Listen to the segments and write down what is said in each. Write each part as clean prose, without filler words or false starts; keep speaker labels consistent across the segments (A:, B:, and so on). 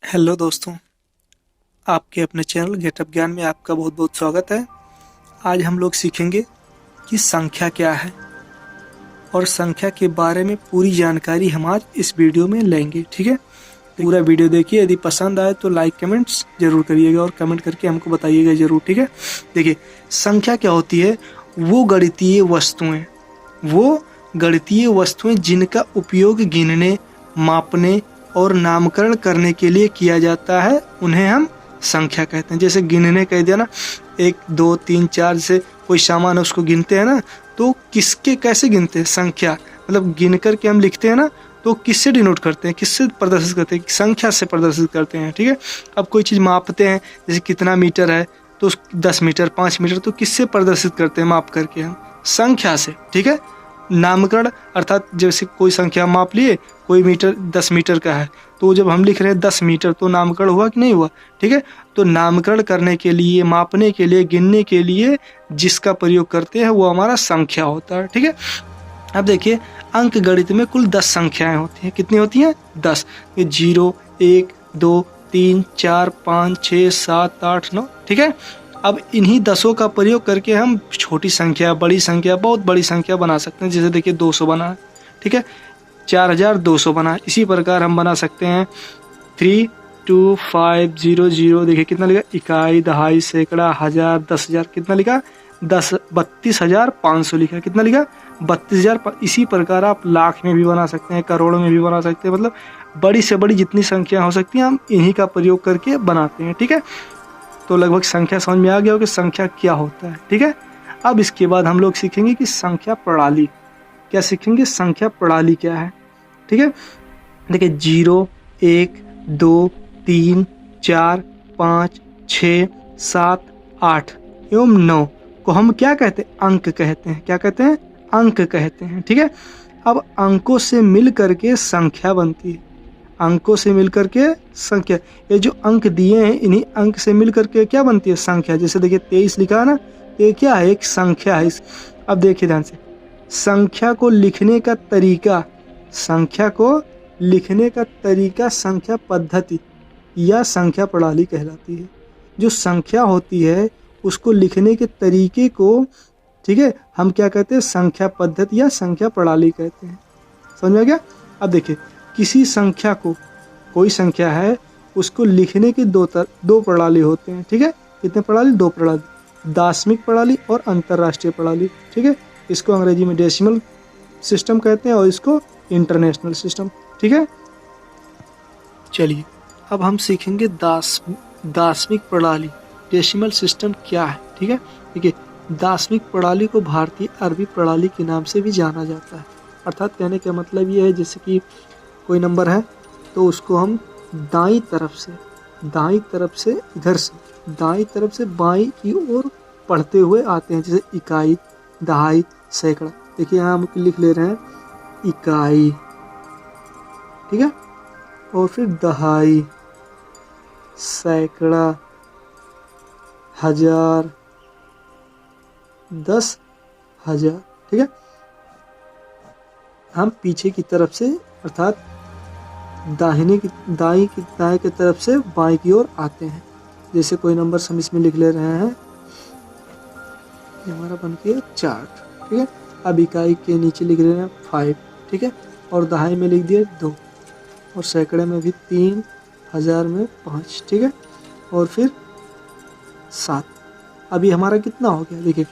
A: Hello दोस्तों, आपके अपने चैनल गेटअप ज्ञान में आपका बहुत बहुत स्वागत है। आज हम लोग सीखेंगे कि संख्या क्या है और संख्या के बारे में पूरी जानकारी हम आज इस वीडियो में लेंगे। ठीक है, पूरा वीडियो देखिए। यदि पसंद आए तो लाइक कमेंट्स जरूर करिएगा और कमेंट करके हमको बताइएगा जरूर। ठीक है, देखिए संख्या क्या होती है। वो गणितीय वस्तुएं जिनका उपयोग गिनने, मापने और नामकरण करने के लिए किया जाता है उन्हें हम संख्या कहते हैं। जैसे गिनने कह दिया ना, 1 2 3 4 से कोई सामान है उसको गिनते हैं ना, तो किसके कैसे गिनते हैं? संख्या, मतलब गिन करके हम लिखते हैं ना, तो किससे डिनोट करते हैं, किससे प्रदर्शित करते हैं? संख्या से प्रदर्शित करते हैं। ठीक है, अब कोई चीज़ मापते हैं, जैसे कितना मीटर है तो 10 मीटर 5 मीटर, तो किससे प्रदर्शित करते हैं? माप करके हम संख्या से। ठीक है, नामकरण अर्थात जैसे कोई संख्या माप लिए, कोई मीटर 10 मीटर का है, तो जब हम लिख रहे हैं 10 मीटर तो नामकरण हुआ कि नहीं हुआ? ठीक है, तो नामकरण करने के लिए, मापने के लिए, गिनने के लिए जिसका प्रयोग करते हैं वो हमारा संख्या होता है। ठीक है, अब देखिए अंक गणित में कुल 10 संख्याएं होती हैं। कितनी होती हैं? 10। 0 1 2 3 4 5 6 7 8 9। ठीक है, अब इन्हीं 10 का प्रयोग करके हम छोटी संख्या, बड़ी संख्या, बहुत बड़ी संख्या बना सकते हैं। जैसे देखिए 200 बना है। ठीक है, 4200 बना है। इसी प्रकार हम बना सकते हैं 32500। देखिए कितना लिखा? इकाई, दहाई, सैकड़ा, हजार, 10,000। कितना लिखा? 32,500 लिखा। कितना लिखा? 32,000। इसी प्रकार आप लाख में भी बना सकते हैं, करोड़ में भी बना सकते हैं। मतलब बड़ी से बड़ी जितनी संख्या हो सकती है हम इन्हीं का प्रयोग करके बनाते हैं। ठीक है, तो लगभग संख्या समझ में आ गया हो कि संख्या क्या होता है। ठीक है, अब इसके बाद हम लोग सीखेंगे कि संख्या प्रणाली क्या सीखेंगे। संख्या प्रणाली क्या है? ठीक है, देखिए 0 1 2 3 4 5 6 7 8 एवं 9 को हम क्या कहते हैं? अंक कहते हैं। क्या कहते हैं? अंक कहते हैं। ठीक है, अब अंकों से मिल करके संख्या बनती है। अंकों से मिलकर के संख्या, ये जो अंक दिए हैं इन्हीं अंक से मिलकर के क्या बनती है? संख्या। जैसे देखिए 23 लिखा है ना, ये क्या है? एक संख्या है। अब देखिए ध्यान से, संख्या को लिखने का तरीका, संख्या को लिखने का तरीका संख्या पद्धति या संख्या प्रणाली कहलाती है। जो संख्या होती है उसको लिखने के तरीके को, ठीक है, हम क्या कहते हैं? संख्या पद्धति या संख्या प्रणाली कहते हैं। समझ में आ गया? अब देखिए किसी संख्या को, कोई संख्या है उसको लिखने की दो प्रणाली होते हैं। ठीक है, कितने प्रणाली? 2 प्रणाली, दाशमिक प्रणाली और अंतरराष्ट्रीय प्रणाली। ठीक है, इसको अंग्रेजी में डेसिमल सिस्टम कहते हैं और इसको इंटरनेशनल सिस्टम। ठीक है, चलिए अब हम सीखेंगे दाशमिक प्रणाली, डेसिमल सिस्टम क्या है। ठीक है, देखिए दाशमिक प्रणाली को भारतीय अरबी प्रणाली के नाम से भी जाना जाता है। अर्थात कहने का मतलब ये है, जैसे कि कोई नंबर है तो उसको हम दाईं तरफ से इधर से दाईं तरफ से बाईं की ओर पढ़ते हुए आते हैं। जैसे इकाई, दहाई, सैकड़ा। देखिए यहाँ हम लिख ले रहे हैं इकाई, ठीक है, और फिर दहाई, सैकड़ा, हजार, 10,000। ठीक है, हम पीछे की तरफ से अर्थात दाएं की तरफ से बाएं की ओर आते हैं। जैसे कोई नंबर हम इसमें लिख ले रहे हैं, ये हमारा बन गया 4। ठीक है, अब इकाई के नीचे लिख रहे हैं 5। ठीक है, और दहाई में लिख दिया 2, और सैकड़े में भी 3, हजार में 5। ठीक है, और फिर 7। अभी हमारा कितना हो गया? देखिए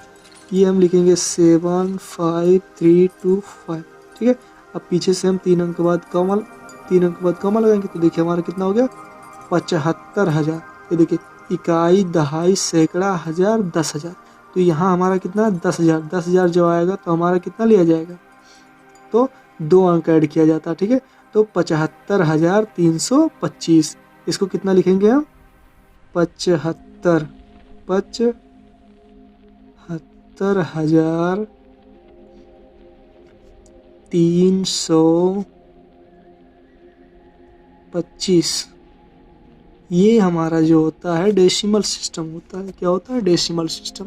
A: ये हम लिखेंगे 7 5 3 2 5। ठीक है, अब पीछे से हम 3 अंक बाद कॉमा लगाएंगे तो देखिए हमारा कितना हो गया? 75,000। ये देखिए इकाई, दहाई, सैकड़ा, हजार, 10,000। तो यहाँ हमारा कितना? 10,000। 10,000 जब आएगा तो हमारा कितना लिया जाएगा? तो 2 अंक ऐड किया जाता है। ठीक है, तो 75,325। इसको कितना लिखेंगे हम? 75,325। ये हमारा जो होता है डेसिमल सिस्टम होता है। क्या होता है? Decimal system.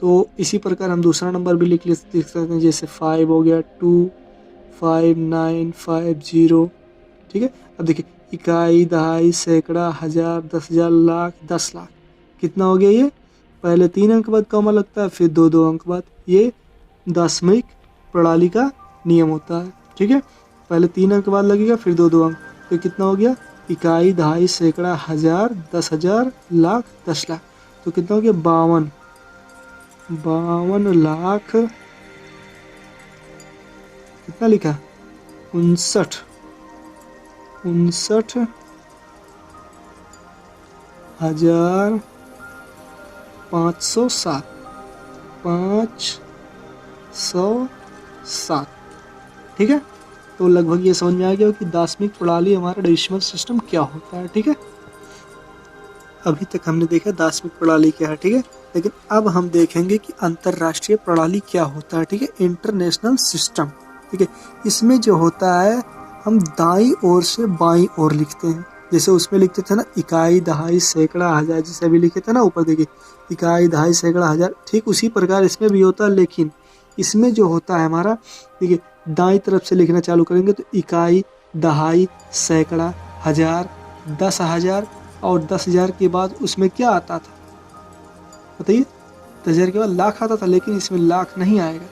A: तो इसी प्रकार हम दूसरा नंबर भी लिख सकते हैं। जैसे 5 हो गया, 2 5 9 5 0। ठीक है, अब देखिए इकाई, दहाई, सैकड़ा, हजार, 10,000, लाख, 10 लाख। कितना हो गया ये? पहले 3 अंक बाद कॉमा लगता है, फिर 2 अंक बाद। ये दशमिक प्रणाली का नियम होता है, ठीक है। पहले 3 अंक बाद लगेगा, फिर 2 अंक। तो कितना हो गया? इकाई, दहाई, सैकड़ा, हजार, 10,000, लाख, 10 लाख। तो कितना हो गया? 52 लाख, कितना लिखा? 59,507 507, ठीक है। तो लगभग ये समझ में आ गया कि दार्शनिक प्रणाली हमारा डेसिमल सिस्टम क्या होता है, ठीक है। अभी तक हमने देखा दार्शनिक प्रणाली क्या है, ठीक है। लेकिन अब हम देखेंगे कि अंतरराष्ट्रीय प्रणाली क्या होता है, ठीक है। इंटरनेशनल सिस्टम, ठीक है। इसमें जो होता है हम दाईं ओर से बाईं ओर लिखते हैं। जैसे उसमें लिखते थे ना इकाई, दहाई, सैकड़ा, हजार, जैसे अभी लिखे थे ना ऊपर देखिए इकाई, दहाई, सैकड़ा, हजार, ठीक उसी प्रकार इसमें भी होता है। लेकिन इसमें जो होता है हमारा, ठीक है, दाईं तरफ से लिखना चालू करेंगे तो इकाई, दहाई, सैकड़ा, हजार, 10,000 और 10,000 के बाद उसमें क्या आता था बताइए? 10,000 के बाद लाख आता था, लेकिन इसमें लाख नहीं आएगा,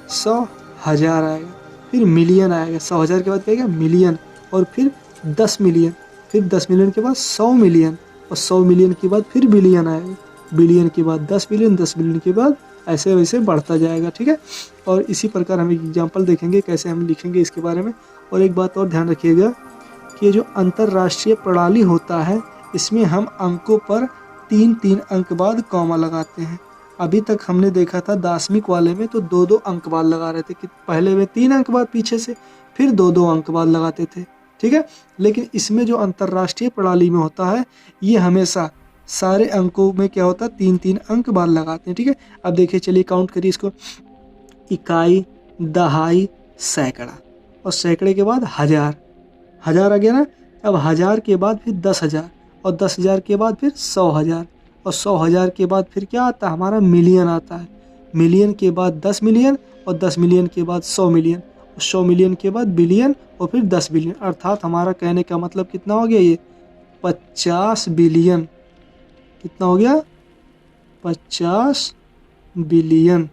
A: 100,000 आएगा, फिर मिलियन आएगा। 100,000 के बाद क्या आएगा? मिलियन, और फिर 10 मिलियन, फिर 10 मिलियन के बाद 100 मिलियन, और 100 मिलियन के बाद फिर बिलियन आएगा, बिलियन के बाद 10 बिलियन, 10 बिलियन के बाद ऐसे वैसे बढ़ता जाएगा, ठीक है। और इसी प्रकार हम एग्जाम्पल देखेंगे कैसे हम लिखेंगे इसके बारे में। और एक बात और ध्यान रखिएगा कि ये जो अंतरराष्ट्रीय प्रणाली होता है इसमें हम अंकों पर 3-3 अंक बाद कॉमा लगाते हैं। अभी तक हमने देखा था दार्शनिक वाले में तो 2-2 अंक बाद लगा रहे थे कि पहले में 3 अंक बाद पीछे से, फिर 2-2 अंक बाद लगाते थे, ठीक है। लेकिन इसमें जो अंतरराष्ट्रीय प्रणाली में होता है ये हमेशा सारे अंकों में क्या होता है? 3-3 अंक बाद लगाते हैं, ठीक है। अब देखिए, चलिए काउंट करिए इसको। इकाई, दहाई, सैकड़ा, और सैकड़े के बाद हजार, हजार आ गया ना। अब हजार के बाद फिर 10,000, और 10,000 के बाद फिर 100,000, और 100,000 के बाद फिर क्या आता है? हमारा मिलियन आता है। मिलियन के बाद 10 मिलियन, और 10 मिलियन के बाद 100 मिलियन, और 100 मिलियन के बाद बिलियन, और फिर 10 बिलियन। अर्थात हमारा कहने का मतलब कितना हो गया? ये 50 बिलियन। कितना हो गया? 50 बिलियन।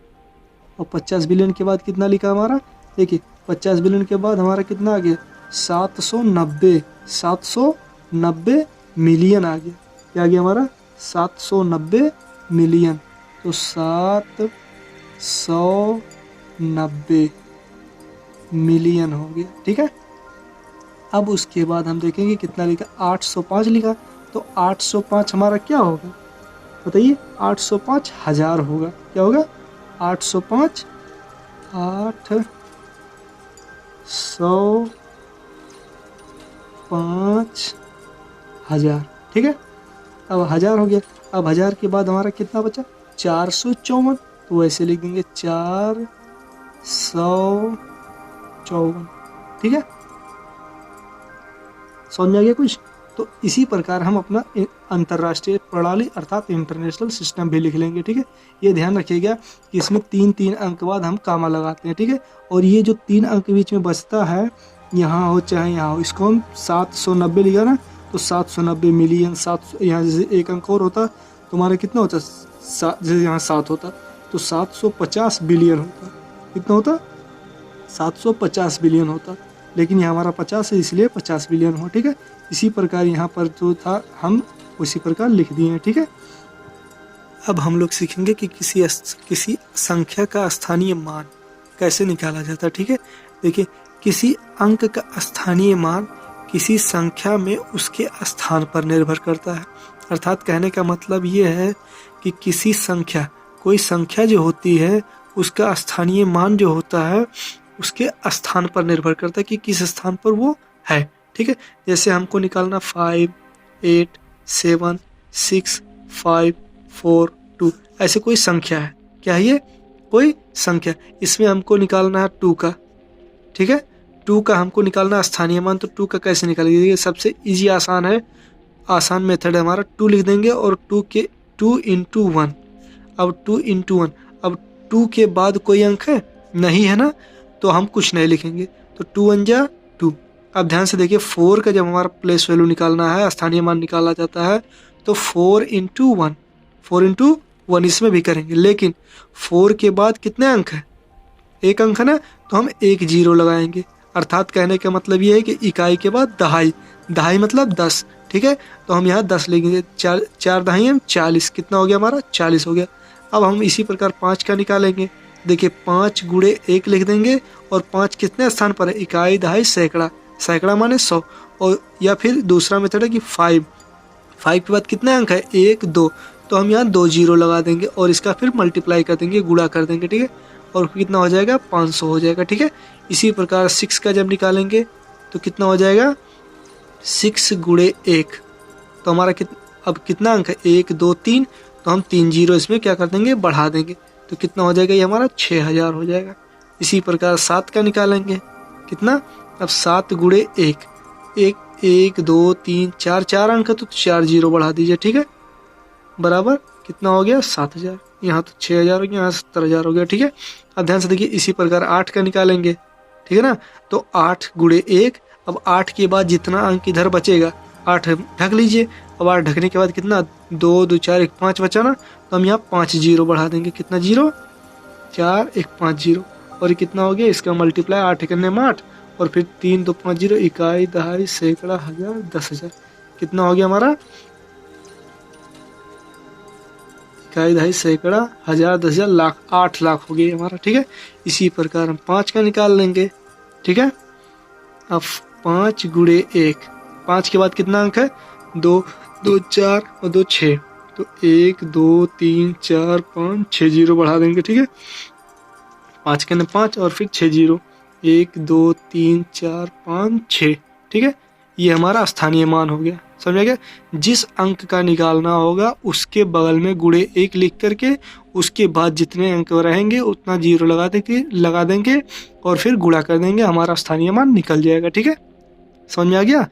A: और 50 बिलियन के बाद कितना लिखा हमारा? देखिए 50 बिलियन के बाद हमारा कितना आ गया? 790 मिलियन आ गया। क्या आ गया हमारा? 790 मिलियन। तो 790 मिलियन हो गया, ठीक है। अब उसके बाद हम देखेंगे कितना लिखा? 805 लिखा। तो 805 हमारा क्या होगा बताइए? 805 हजार होगा। क्या होगा? 805 805 हजार, ठीक है। अब हजार हो गया। अब हजार के बाद हमारा कितना बचा? 454। तो वैसे लिख देंगे 454, ठीक है। समझ में आ गया कुछ? तो इसी प्रकार हम अपना अंतरराष्ट्रीय प्रणाली अर्थात इंटरनेशनल सिस्टम भी लिख लेंगे, ठीक है। ये ध्यान रखिएगा कि इसमें 3-3 अंक बाद हम कामा लगाते हैं, ठीक है। और ये जो 3 अंक बीच में बचता है, यहाँ हो चाहे यहाँ हो, इसको हम 790 लिखा ना, तो 790 मिलियन, 700 यहाँ जैसे एक अंक और होता तो हमारा कितना होता? जैसे यहाँ 7 होता तो 750 बिलियन होता। कितना होता? 750 बिलियन होता। लेकिन यहाँ हमारा 50 है इसलिए 50 बिलियन हो, ठीक है। इसी प्रकार यहाँ पर जो था हम उसी प्रकार लिख दिए हैं, ठीक है। अब हम लोग सीखेंगे कि किसी संख्या का स्थानीय मान कैसे निकाला जाता है, ठीक है। देखिए, किसी अंक का स्थानीय मान किसी संख्या में उसके स्थान पर निर्भर करता है। अर्थात कहने का मतलब ये है कि किसी संख्या, कोई संख्या जो होती है उसका स्थानीय मान जो होता है उसके स्थान पर निर्भर करता है कि किस स्थान पर वो है, ठीक है। जैसे हमको निकालना 5, 8, 7, 6, 5, 4, 2 ऐसे कोई संख्या है। क्या है ये? कोई संख्या। इसमें हमको निकालना है 2 का, ठीक है। 2 का हमको निकालना स्थानीय मान। तो 2 का कैसे निकालेंगे? सबसे इजी आसान है, आसान मेथड है हमारा। 2 लिख देंगे और 2 into 1। अब 2 into 1, अब 2 के बाद कोई अंक है नहीं है ना, तो हम कुछ नहीं लिखेंगे। तो 2 1 जा 2, अब ध्यान से देखिए 4 का जब हमारा प्लेस वैल्यू निकालना है, स्थानीय मान निकाला जाता है, तो 4 इंटू 1, 4 इंटू 1 इसमें भी करेंगे, लेकिन 4 के बाद कितने अंक है, एक अंक है ना, तो हम एक जीरो लगाएंगे। अर्थात कहने का मतलब ये है कि इकाई के बाद दहाई, दहाई मतलब 10, ठीक है। तो हम यहाँ 10 लेंगे, चार चार दहाई हम 40, कितना हो गया हमारा 40 हो गया। अब हम इसी प्रकार 5 का निकालेंगे। देखिए 5 गुणे 1 लिख देंगे, और 5 कितने स्थान पर है, इकाई दहाई सैकड़ा, सैकड़ा माने 100। और या फिर दूसरा मेथड है कि 5 के बाद कितने अंक है, 1 2, तो हम यहाँ 2 जीरो लगा देंगे और इसका फिर मल्टीप्लाई कर देंगे, गुणा कर देंगे, ठीक है। और कितना हो जाएगा, 500 हो जाएगा, ठीक है। इसी प्रकार 6 का जब निकालेंगे तो कितना हो जाएगा, 6 गुणे 1, तो हमारा अब कितना अंक है, 1 2 3, तो हम 3 जीरो इसमें क्या कर देंगे, बढ़ा देंगे, तो कितना हो जाएगा, ये हमारा 6000 हो जाएगा। इसी प्रकार 7 का निकालेंगे, कितना, अब 7 गुणे 1, 1 2 3 4, 4 अंक है तो 4 जीरो बढ़ा दीजिए, ठीक है, बराबर कितना हो गया, 7000। यहाँ तो 6000 हो गया, यहाँ 70000 हो गया, ठीक है। अब ध्यान से देखिए इसी प्रकार 8 का निकालेंगे, ठीक है ना, तो 8 गुणे 1, अब 8 के बाद जितना अंक इधर बचेगा 8 ढक लीजिए। अब 8 ढकने के बाद कितना, 2 2 4 1 5 बचा ना, तो हम यहाँ 5 जीरो बढ़ा देंगे, कितना जीरो, 4 1 5 जीरो, और कितना हो गया, इसका मल्टीप्लाई 8 करने में 8, और फिर 3 2 5 जीरो, इकाई दहाई सैकड़ा हजार 10,000, कितना हो गया हमारा, इकाई दहाई सैकड़ा हजार 10,000 लाख, 8 लाख हो गया हमारा, ठीक है। इसी प्रकार हम 5 का निकाल लेंगे, ठीक है। अब 5 गुणे 1, 5 के बाद कितना अंक है, 2 2 4 और 2 6, तो 1 2 3 4 5 6 जीरो बढ़ा देंगे, ठीक है। 5 के अंदर 5 और फिर 6 जीरो, 1 2 3 4 5 6, ठीक है। ये हमारा स्थानीय मान हो गया, समझा गया। जिस अंक का निकालना होगा उसके बगल में गुणे 1 लिख करके उसके बाद जितने अंक रहेंगे उतना जीरो लगा देंगे और फिर गुणा कर देंगे, हमारा स्थानीय मान निकल जाएगा, ठीक है। समझ में आ गया।